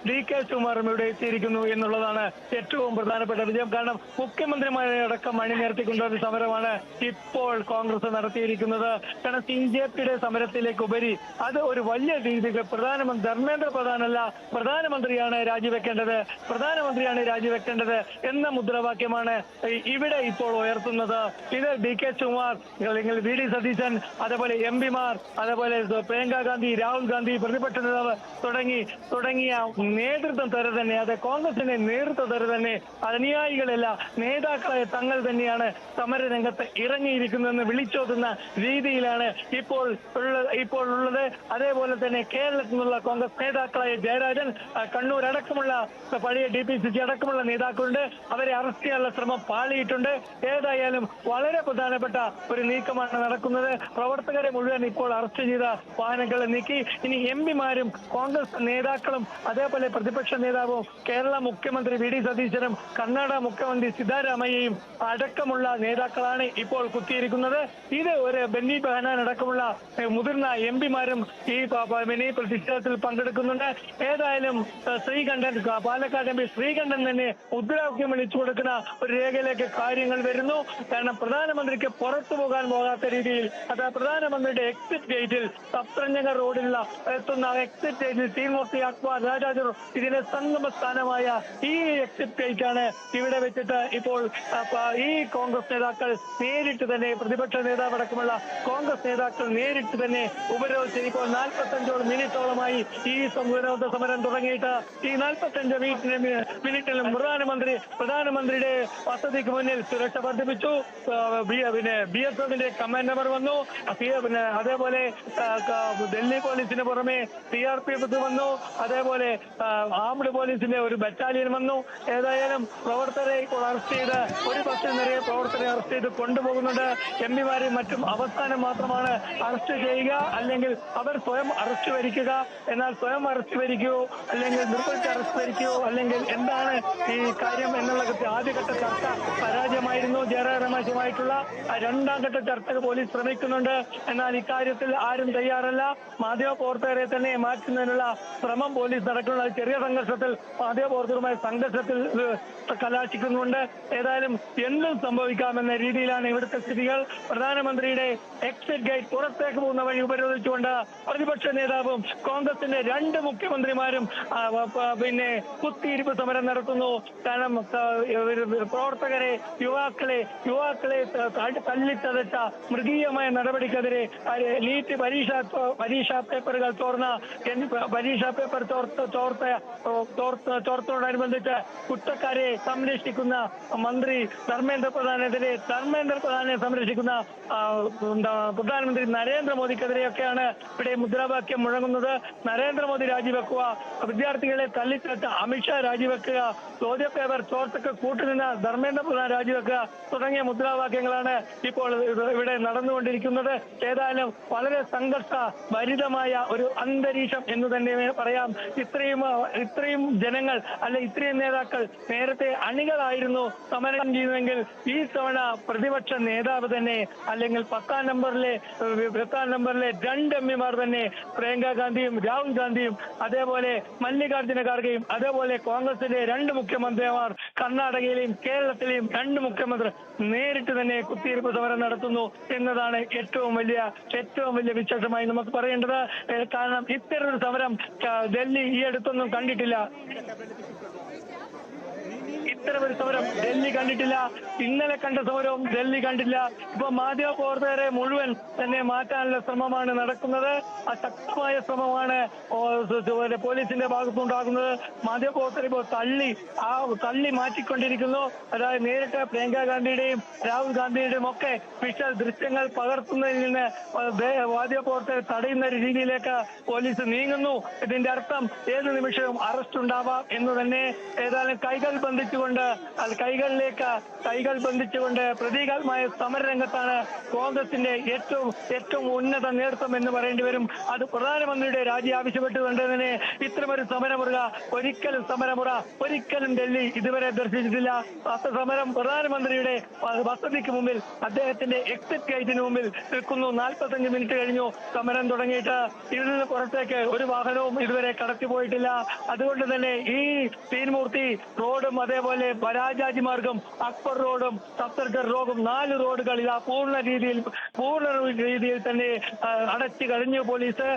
DK ശിവകുമാറും ഇവിടെ എത്തിയിരിക്കുന്നു എന്നുള്ളതാണ് ഏറ്റവും പ്രധാനപ്പെട്ട വിജയം. കാരണം മുഖ്യമന്ത്രിമാരെ അടക്കം അണിനിരത്തിക്കൊണ്ടൊരു സമരമാണ് ഇപ്പോൾ കോൺഗ്രസ് നടത്തിയിരിക്കുന്നത്. കാരണം CJPയുടെ സമരത്തിലേക്ക് ഉപരി അത് ഒരു വലിയ രീതിയിൽ പ്രധാനമന്ത്രി ധർമ്മേന്ദ്ര പ്രധാനല്ല, പ്രധാനമന്ത്രിയാണ് രാജിവെക്കേണ്ടത് എന്ന മുദ്രാവാക്യമാണ് ഇവിടെ ഇപ്പോൾ ഉയർത്തുന്നത്. ഇത് DK ശിവകുമാർ അല്ലെങ്കിൽ VD സതീശൻ, അതേപോലെ MPമാർ, അതേപോലെ പ്രിയങ്ക ഗാന്ധി, രാഹുൽ ഗാന്ധി, പ്രതിപക്ഷ നേതാവ് തുടങ്ങിയ നേതൃത്വം തര തന്നെ, അത് കോൺഗ്രസിന്റെ നേതൃത്വം തര തന്നെ അനുയായികളല്ല നേതാക്കളെ തങ്ങൾ തന്നെയാണ് സമരരംഗത്ത് ഇറങ്ങിയിരിക്കുന്നതെന്ന് വിളിച്ചോതുന്ന രീതിയിലാണ് ഇപ്പോൾ ഉള്ളത്. അതേപോലെ തന്നെ കേരളത്തിൽ നിന്നുള്ള കോൺഗ്രസ് നേതാക്കളായ ജയരാജൻ, കണ്ണൂർ അടക്കമുള്ള പഴയ DPCC അടക്കമുള്ള നേതാക്കളുണ്ട്. അവരെ അറസ്റ്റ് ചെയ്യാനുള്ള ശ്രമം പാളിയിട്ടുണ്ട്. ഏതായാലും വളരെ പ്രധാനപ്പെട്ട ഒരു നീക്കമാണ് നടക്കുന്നത്. പ്രവർത്തകരെ മുഴുവൻ ഇപ്പോൾ അറസ്റ്റ് ചെയ്ത വാഹനങ്ങൾ നീക്കി. ഇനി MPമാരും കോൺഗ്രസ് നേതാക്കളും അതേപോലെ പ്രതിപക്ഷ നേതാവും കേരള മുഖ്യമന്ത്രി VD സതീശനും കർണാടക മുഖ്യമന്ത്രി സിദ്ധാരാമയ്യയും അടക്കമുള്ള നേതാക്കളാണ് ഇപ്പോൾ കുത്തിയിരിക്കുന്നത്. ഇത് ഒരു ബെന്നി ബെഹനാൻ അടക്കമുള്ള മുതിർന്ന MPമാരും ഈ പ്രതിഷേധത്തിൽ പങ്കെടുക്കുന്നുണ്ട്. ഏതായാലും ശ്രീകണ്ഠൻ, പാലക്കാട് MP ശ്രീകണ്ഠൻ തന്നെ മുദ്രാവാക്യം വിളിച്ചു കൊടുക്കുന്ന ഒരു രേഖയിലേക്ക് കാര്യങ്ങൾ വരുന്നു. കാരണം പ്രധാനമന്ത്രിക്ക് പുറത്തു പോകാത്ത രീതിയിൽ, പ്രധാനമന്ത്രിയുടെ എക്സിറ്റ് ഗേറ്റിൽ സപ്തഞ്ഞങ്ങർ റോഡിലുള്ള എത്തുന്ന എക്സിറ്റ് ഗേറ്റിൽ തീമൂർത്തി, അക്ബർ, രാജാജർ ഇതിന്റെ സംഗമ സ്ഥാനമായ ഈ എക്സിറ്റ് ഗേറ്റാണ് ഇവിടെ വെച്ചിട്ട് ഇപ്പോൾ ഈ കോൺഗ്രസ് നേതാക്കൾ നേരിട്ട് തന്നെ, പ്രതിപക്ഷ നേതാവ് അടക്കമുള്ള കോൺഗ്രസ് നേതാക്കൾ നേരിട്ട് തന്നെ ഉപരോധിച്ച് ഇപ്പോൾ 45 മിനിറ്റോളമായി ഈ വിനോദ സമരം തുടങ്ങിയിട്ട് ഈ 45 മിനിറ്റിലും പ്രധാനമന്ത്രിയുടെ വസതിക്ക് മുന്നിൽ സുരക്ഷ വർദ്ധിപ്പിച്ചു. BSFന്റെ കമാൻഡ് നമ്പർ വന്നു. അതേപോലെ ഡൽഹി പോലീസിന് പുറമെ CRPF വന്നു. അതേപോലെ ആംഡ് പോലീസിന്റെ ഒരു ബറ്റാലിയൻ വന്നു. ഏതായാലും പ്രവർത്തകരെ ഇപ്പോൾ അറസ്റ്റ് ചെയ്ത് ഒരു ബസ്സിൽ നിറയെ പ്രവർത്തകരെ അറസ്റ്റ് ചെയ്ത് കൊണ്ടുപോകുന്നുണ്ട്. MPമാരും മറ്റും അവസാനം മാത്രമാണ് അറസ്റ്റ് ചെയ്യുക, അല്ലെങ്കിൽ അവർ സ്വയം അറസ്റ്റ് വരിക്കുക. എന്നാൽ സ്വയം അറസ്റ്റ് വരിക്കുകയോ അല്ലെങ്കിൽ നിർബന്ധിച്ച് അറസ്റ്റ് വരിക്കുകയോ അല്ലെങ്കിൽ എന്താണ് ഈ കാര്യം എന്നുള്ള ആദ്യഘട്ട ചർച്ച പരാജയമായിരുന്നു. ജയറാം രമേശുമായിട്ടുള്ള രണ്ടാം ഘട്ട ചർച്ചയ്ക്ക് പോലീസ് ശ്രമിക്കുന്നുണ്ട്. എന്നാൽ ഇക്കാര്യത്തിൽ ആരും തയ്യാറല്ല. മാധ്യമപ്രവർത്തകരെ തന്നെ മാറ്റുന്നതിനുള്ള ശ്രമം പോലീസ് നടക്കുന്ന ചെറിയ സംഘർഷത്തിൽ മാധ്യമപ്രവർത്തകരുമായ സംഘർഷത്തിൽ കലാശിക്കുന്നുണ്ട്. ഏതായാലും എന്തും സംഭവിക്കാമെന്ന രീതിയിലാണ് ഇവിടുത്തെ സ്ഥിതികൾ. പ്രധാനമന്ത്രിയുടെ എക്സിറ്റ് ഗേറ്റ് പുറത്തേക്ക് പോകുന്ന വഴി ഉപരോധിച്ചുകൊണ്ട് പ്രതിപക്ഷ നേതാവും കോൺഗ്രസിന്റെ 2 മുഖ്യമന്ത്രിമാരും കുത്തിയിരിപ്പ് സമരം നടത്തുന്നു. കാരണം പ്രവർത്തകരെ, യുവാക്കളെ തല്ലിത്തതച്ച മൃഗീയമായ നടപടിക്കെതിരെ നീറ്റ് പരീക്ഷാ പേപ്പറുകൾ ചോർത്തോടനുബന്ധിച്ച് കുറ്റക്കാരെ സംരക്ഷിക്കുന്ന മന്ത്രി ധർമ്മേന്ദ്ര പ്രധാനെ സംരക്ഷിക്കുന്ന പ്രധാനമന്ത്രി നരേന്ദ്രമോദിക്കെതിരെയൊക്കെയാണ് ഇവിടെ മുദ്രാവാക്യം മുഴങ്ങുന്നത്. നരേന്ദ്രമോദി രാജിവെക്കുക, വിദ്യാർത്ഥികളെ തല്ലിത്തട്ട അമിത്ഷാ രാജിവെക്കുക, ചോദ്യപേപ്പർ ചോർത്തക്ക് കൂട്ടുനിന്ന ധർമ്മേന്ദ്ര പ്രധാൻ രാജിവെക്കുക തുടങ്ങിയ മുദ്രാവാക്യങ്ങളാണ് ഇപ്പോൾ ഇവിടെ നടന്നുകൊണ്ടിരിക്കുന്നത്. ഏതായാലും വളരെ സംഘർഷ ഭരിതമായ ഒരു അന്തരീക്ഷം എന്ന് തന്നെ പറയാം. ഇത്രയും ജനങ്ങൾ ഇത്രയും നേതാക്കൾ നേരത്തെ അണികളായിരുന്നു സമരം ചെയ്യുന്നതെങ്കിൽ ഈ തവണ പ്രതിപക്ഷ നേതാവ് തന്നെ, അല്ലെങ്കിൽ 10ാം നമ്പറിലെ 2 MPമാർ തന്നെ, പ്രിയങ്ക ഗാന്ധിയും രാഹുൽ ഗാന്ധിയും അതേപോലെ മല്ലികാർജുന ഖാർഗെയും അതേപോലെ കോൺഗ്രസിന്റെ 2 മുഖ്യമന്ത്രിമാർ, കർണാടകയിലെയും കേരളത്തിലെയും 2 മുഖ്യമന്ത്രി നേരിട്ട് തന്നെ കുത്തിയിരിപ്പ് സമരം നടത്തുന്നു എന്നതാണ് ഏറ്റവും വലിയ വിശേഷമായി നമുക്ക് പറയേണ്ടത്. കാരണം ഇത്തരൊരു സമരം ഡൽഹി ഈ അടുത്തൊന്നും കണ്ടിട്ടില്ല. ഇത്തരമൊരു സമരം ഡൽഹി കണ്ടിട്ടില്ല. ഇന്നലെ കണ്ട സമരവും ഡൽഹി കണ്ടില്ല. ഇപ്പൊ മാധ്യമപ്രവർത്തകരെ മുഴുവൻ തന്നെ മാറ്റാനുള്ള ശ്രമമാണ് നടക്കുന്നത്. ശക്തമായ ശ്രമമാണ് പോലീസിന്റെ ഭാഗത്തുണ്ടാകുന്നത്. മാധ്യമപ്രവർത്തകരെ ഇപ്പോൾ തള്ളി മാറ്റിക്കൊണ്ടിരിക്കുന്നു. അതായത് നേരിട്ട് പ്രിയങ്ക ഗാന്ധിയുടെയും രാഹുൽ ഗാന്ധിയുടെയും ഒക്കെ വിഷ്വൽ ദൃശ്യങ്ങൾ പകർത്തുന്നതിൽ നിന്ന് മാധ്യമപ്രവർത്തകരെ തടയുന്ന രീതിയിലേക്ക് പോലീസ് നീങ്ങുന്നു. ഇതിന്റെ അർത്ഥം ഏത് നിമിഷവും അറസ്റ്റ് ഉണ്ടാവാം എന്ന് തന്നെ. ഏതായാലും കൈകൾ ബന്ധിച്ചുകൊണ്ട് ബന്ധിച്ചുകൊണ്ട് കൈകൾ ബന്ധിച്ചുകൊണ്ട് പ്രതീകാത്മക സമരരംഗത്താണ് കോൺഗ്രസിന്റെ ഏറ്റവും ഉന്നത നേതൃത്വം എന്ന് പറയേണ്ടി വരും. അത് പ്രധാനമന്ത്രിയുടെ രാജി ആവശ്യപ്പെട്ടുകൊണ്ട് തന്നെ ഇത്തരമൊരു ഒരിക്കലും ഡൽഹി ഇതുവരെ ദർശിച്ചിട്ടില്ല. സമരം പ്രധാനമന്ത്രിയുടെ വസതിക്ക് മുമ്പിൽ, അദ്ദേഹത്തിന്റെ എക്സിറ്റ് ഗേറ്റിന് മുമ്പിൽ നിൽക്കുന്നു. 45 മിനിറ്റ് കഴിഞ്ഞു സമരം തുടങ്ങിയിട്ട്. ഇതിൽ നിന്ന് പുറത്തേക്ക് ഒരു വാഹനവും ഇതുവരെ കടത്തിപ്പോയിട്ടില്ല. അതുകൊണ്ട് തന്നെ ഈ തീൻമൂർത്തി റോഡും അതേപോലെ രാജാജി മാർഗം, അക്ബർ റോഡും സഫ്ദർജംഗ് റോഡും 4 റോഡുകൾ പൂർണ്ണ രീതിയിൽ തന്നെ അടച്ചു കഴിഞ്ഞു പോലീസ്.